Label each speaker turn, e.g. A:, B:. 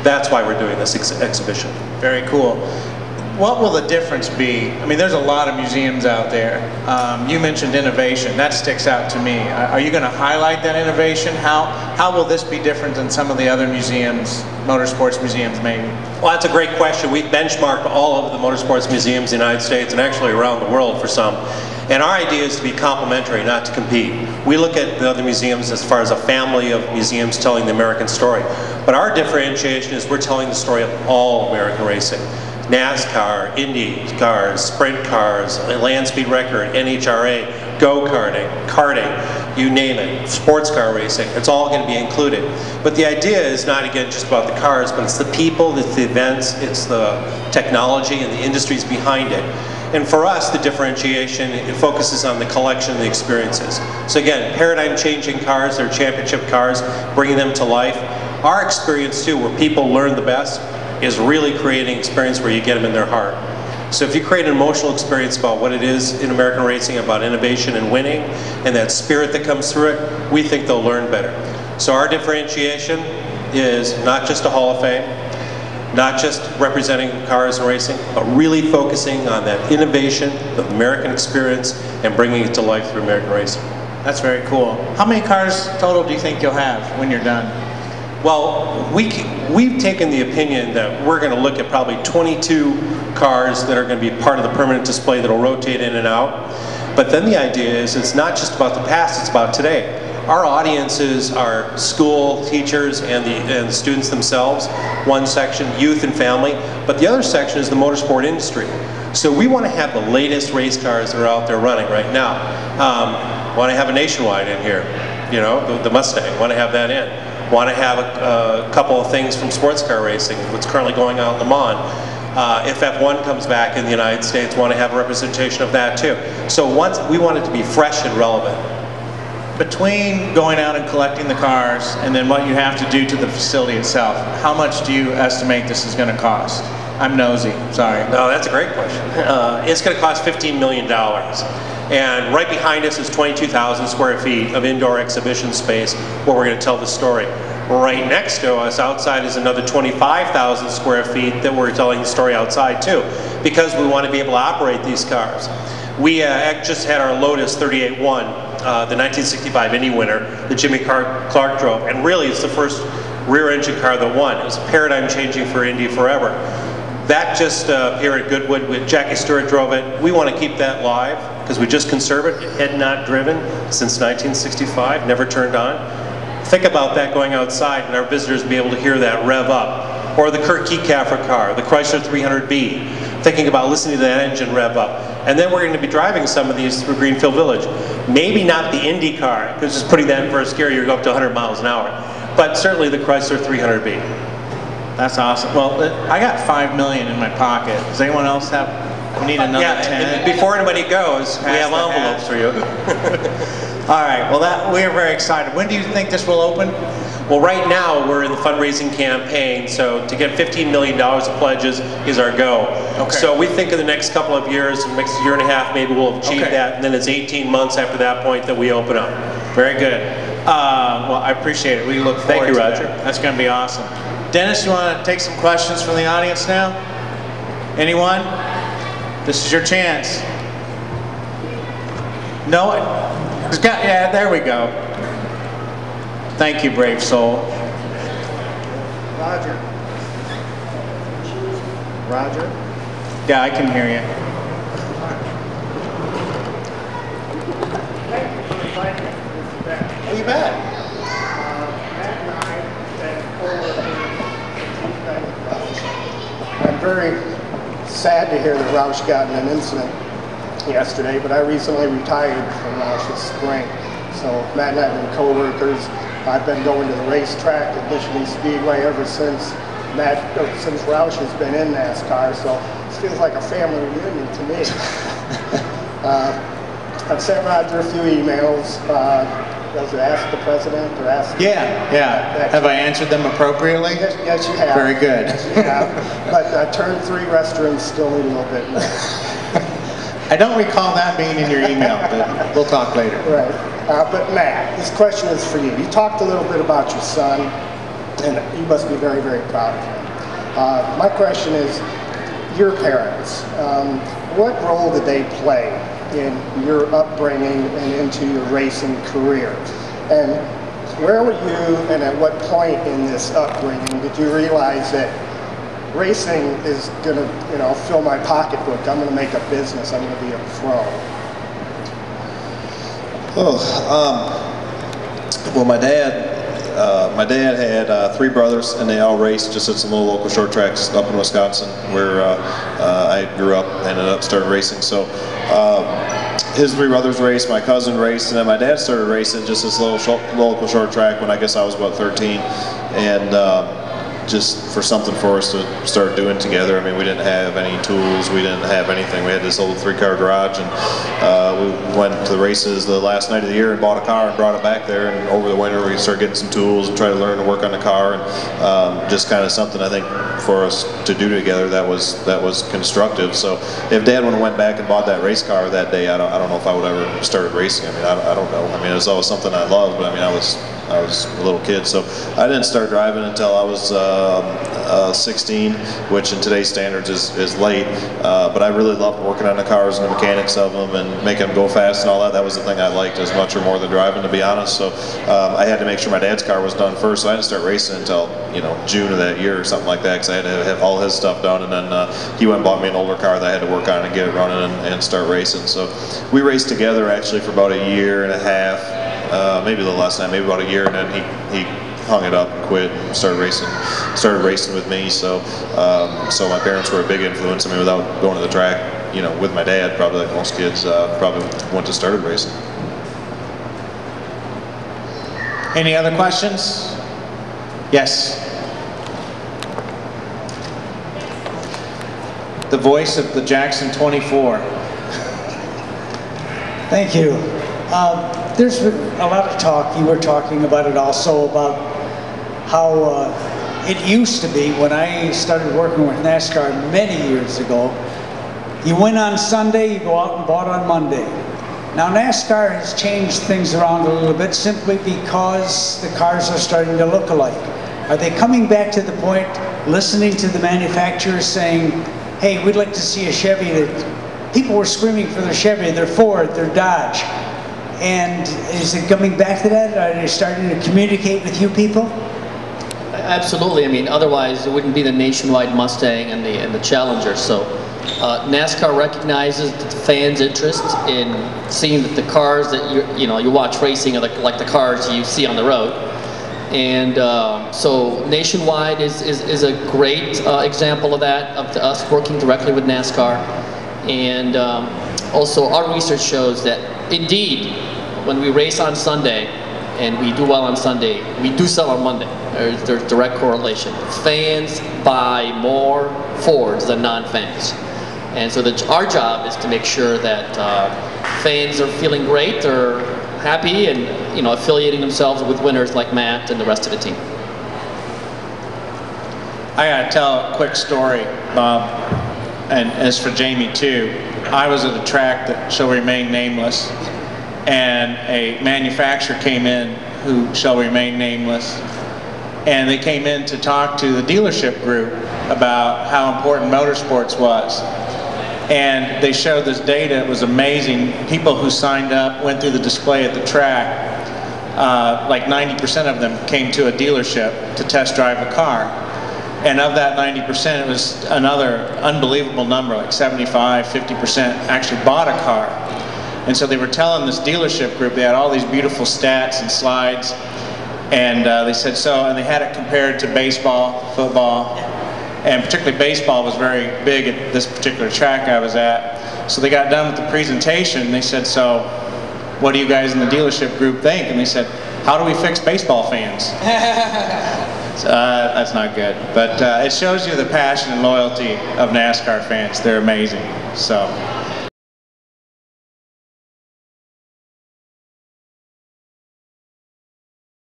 A: that's why we're doing this exhibition.
B: Very cool. What will the difference be? I mean, there's a lot of museums out there. You mentioned innovation. That sticks out to me. Are you going to highlight that innovation? How will this be different than some of the other museums, motorsports museums maybe?
A: Well, that's a great question. We've benchmarked all of the motorsports museums in the United States and actually around the world for some. And our idea is to be complementary, not to compete. We look at the other museums as far as a family of museums telling the American story. But our differentiation is we're telling the story of all American racing. NASCAR, Indy cars, sprint cars, land speed record, NHRA, go-karting, karting, you name it, sports car racing, it's all going to be included. But the idea is not, again, just about the cars, but it's the people, it's the events, it's the technology and the industries behind it. And for us, the differentiation, it focuses on the collection of the experiences. So again, paradigm-changing cars, they're championship cars, bringing them to life. Our experience too, where people learn the best, is really creating experience where you get them in their heart. So if you create an emotional experience about what it is in American racing, about innovation and winning, and that spirit that comes through it, we think they'll learn better. So our differentiation is not just a Hall of Fame, not just representing cars and racing, but really focusing on that innovation, the American experience, and bringing it to life through American racing.
B: That's very cool. How many cars total do you think you'll have when you're done?
A: Well, we've taken the opinion that we're going to look at probably 22 cars that are going to be part of the permanent display that will rotate in and out. But then the idea is it's not just about the past, it's about today. Our audiences are school, teachers, and the students themselves, one section, youth and family, but the other section is the motorsport industry. So we want to have the latest race cars that are out there running right now. Want to have a Nationwide in here, you know, the Mustang, want to have that in. Want to have a couple of things from sports car racing, what's currently going on in Le Mans. If F1 comes back in the United States, want to have a representation of that too. So once we want it to be fresh and relevant.
B: Between going out and collecting the cars and then what you have to do to the facility itself, how much do you estimate this is going to cost? I'm nosy, sorry.
A: No, that's a great question. It's going to cost $15 million. And right behind us is 22,000 square feet of indoor exhibition space where we're going to tell the story. Right next to us outside is another 25,000 square feet that we're telling the story outside too, because we want to be able to operate these cars. We just had our Lotus 38-1, the 1965 Indy winner that Jimmy Clark drove, and really it's the first rear engine car that won. It was paradigm changing for Indy forever. That just here at Goodwood, with Jackie Stewart drove it. We want to keep that live because we just conserve it. It had not driven since 1965, never turned on. Think about that going outside and our visitors be able to hear that rev up. Or the Kurt Kiekaffer car, the Chrysler 300B, thinking about listening to that engine rev up. And then we're going to be driving some of these through Greenfield Village. Maybe not the Indy car, because just putting that in first gear, you go up to 100 miles an hour. But certainly the Chrysler 300B.
B: That's awesome. Well, I got $5 million in my pocket. Does anyone else have? We need another 10.
A: Before anybody goes, we have envelopes for you.
B: All right. Well, we are very excited. When do you think this will open?
A: Well, right now we're in the fundraising campaign, so to get $15 million of pledges is our goal. Okay. So we think in the next couple of years, the next year and a half, maybe we'll achieve that, and then it's 18 months after that point that we open up.
B: Very good. Well, I appreciate it. We look forward to that.
A: Thank you, Roger.
B: That's going to be awesome. Dennis, you want to take some questions from the audience now? Anyone? This is your chance. No? Yeah, there we go. Thank you, brave soul.
C: Roger. Roger?
B: Yeah, I can hear you.
C: Thank you for inviting me to this event.
B: Oh, you bet.
C: Matt and I have been I'm very sad to hear that Roush got in an incident yesterday, but I recently retired from Roush this spring. So Matt and I have been co-workers. I've been going to the racetrack at Michigan Speedway ever since Roush has been in NASCAR, so it feels like a family reunion to me. I've sent Roger a few emails. Does it ask the president or ask?
B: Yeah. Have I answered them appropriately?
C: Yes, you have.
B: Very good.
C: Yes, you have. But turn 3 restrooms still need a little bit more.
B: I don't recall that being in your email, but we'll talk later.
C: Right. But Matt, this question is for you. You talked a little bit about your son and you must be very, very proud of him. My question is, your parents, what role did they play in your upbringing and into your racing career? And where were you, and at what point in this upbringing did you realize that racing is going to, you know, fill my pocketbook? I'm going to make a business. I'm going to be a pro.
D: Well, my dad had 3 brothers, and they all raced just at some little local short tracks up in Wisconsin, where I grew up, ended up started racing. So his 3 brothers raced, my cousin raced, and then my dad started racing just this little local short track when I guess I was about 13, and just for something for us to start doing together. I mean, we didn't have any tools, we didn't have anything. We had this old 3-car garage, and we went to the races the last night of the year and bought a car and brought it back there, and over the winter we started getting some tools and try to learn to work on the car, and just kind of something I think for us to do together that was constructive. So if Dad would have went back and bought that race car that day, I don't know if I would ever started racing. I mean, I don't know. I mean, it was always something I loved, but I mean, I was a little kid, so I didn't start driving until I was 16, which in today's standards is late, but I really loved working on the cars and the mechanics of them and making them go fast and all that. That was the thing I liked as much or more than driving, to be honest. So I had to make sure my dad's car was done first, so I didn't start racing until, you know, June of that year or something like that, because I had to have all his stuff done, and then he went and bought me an older car that I had to work on and get it running and start racing. So we raced together actually for about a year and a half, maybe a little less than that, maybe about a year, and then he hung it up and quit and started racing with me. So so my parents were a big influence. I mean, without going to the track, you know, with my dad, probably like most kids, probably went to started racing.
B: Any other questions? Yes. The voice of the Jackson 24.
E: Thank you. There's been a lot of talk, you were talking about it also, about how it used to be when I started working with NASCAR many years ago. You win on Sunday, you go out and bought on Monday. Now NASCAR has changed things around a little bit simply because the cars are starting to look alike. Are they coming back to the point, listening to the manufacturers saying, hey, we'd like to see a Chevy that people were screaming for their Chevy, their Ford, their Dodge. And is it coming back to that? Are they starting to communicate with you people?
F: Absolutely. I mean, otherwise it wouldn't be the nationwide Mustang and the Challenger. So NASCAR recognizes the fans' interest in seeing that the cars that you watch racing are like the cars you see on the road. And so nationwide is a great example of that, of us working directly with NASCAR. And also our research shows that indeed, when we race on Sunday and we do well on Sunday, we do sell on Monday. There's direct correlation. Fans buy more Fords than non-fans. And so our job is to make sure that fans are feeling great, they're happy, and affiliating themselves with winners like Matt and the rest of the team.
B: I gotta tell a quick story, Bob, and as for Jamie too. I was at a track that shall remain nameless, and a manufacturer came in who shall remain nameless, and they came in to talk to the dealership group about how important motorsports was. And they showed this data. It was amazing. People who signed up, went through the display at the track, like 90% of them came to a dealership to test drive a car. And of that 90%, it was another unbelievable number, like 75, 50% actually bought a car. And so they were telling this dealership group, they had all these beautiful stats and slides, and they said and they had it compared to baseball, football, and particularly baseball was very big at this particular track I was at. So they got done with the presentation, and they said, so what do you guys in the dealership group think? And they said, how do we fix baseball fans? That's not good, but it shows you the passion and loyalty of NASCAR fans. They're amazing. So.